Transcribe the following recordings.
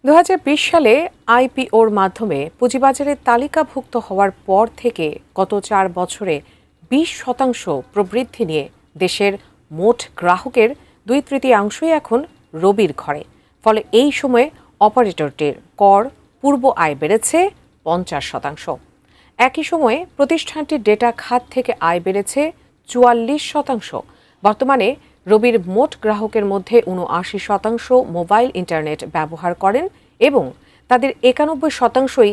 ২০২০ সালে আইপিওর মাধ্যমে পুঁজিবাজারে তালিকাভুক্ত হওয়ার পর থেকে গত ৪ বছরে ২০% প্রবৃদ্ধি নিয়ে দেশের মোট গ্রাহকের ২/৩ এখন রবির ঘরে। ফলে এই সময়ে অপারেটরটির কর পূর্ব আয় বেড়েছে ৫০%। একই সময়ে প্রতিষ্ঠানটির ডেটা খাত থেকে আয় বেড়েছে ৪৪%। বর্তমানে রবির মোট গ্রাহকের মধ্যে ৭৯% মোবাইল ইন্টারনেট ব্যবহার করেন এবং তাদের ৯১%ই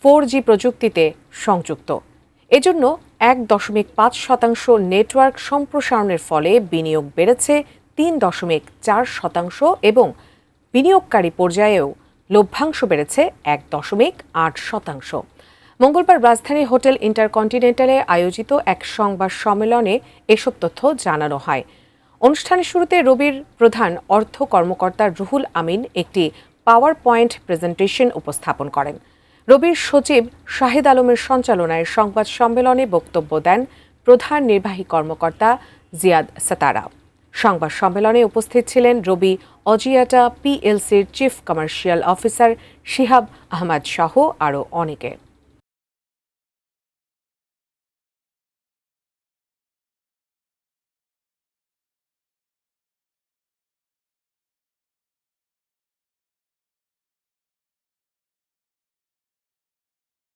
4G প্রযুক্তিতে সংযুক্ত। এজন্য ১.৫% নেটওয়ার্ক সম্প্রসারণের ফলে বিনিয়োগ বেড়েছে ৩.৪% এবং বিনিয়োগকারী পর্যায়েও লভ্যাংশ বেড়েছে ১.৮%। মঙ্গলবার রাজধানীর হোটেল ইন্টারকন্টিনেন্টালে আয়োজিত এক সংবাদ সম্মেলনে এসব তথ্য জানানো হয়। অনুষ্ঠানের শুরুতে রবির প্রধান অর্থ কর্মকর্তা রুহুল আমিন একটি পাওয়ার পয়েন্ট প্রেজেন্টেশন উপস্থাপন করেন। রবির সচিব শাহিদ আলমের সঞ্চালনায় সংবাদ সম্মেলনে বক্তব্য দেন প্রধান নির্বাহী কর্মকর্তা জিয়াদ সাতারা। সংবাদ সম্মেলনে উপস্থিত ছিলেন রবি অজিয়াটা পিএলসির chief commercial officer Shihab Ahmed সহ আরও অনেকে।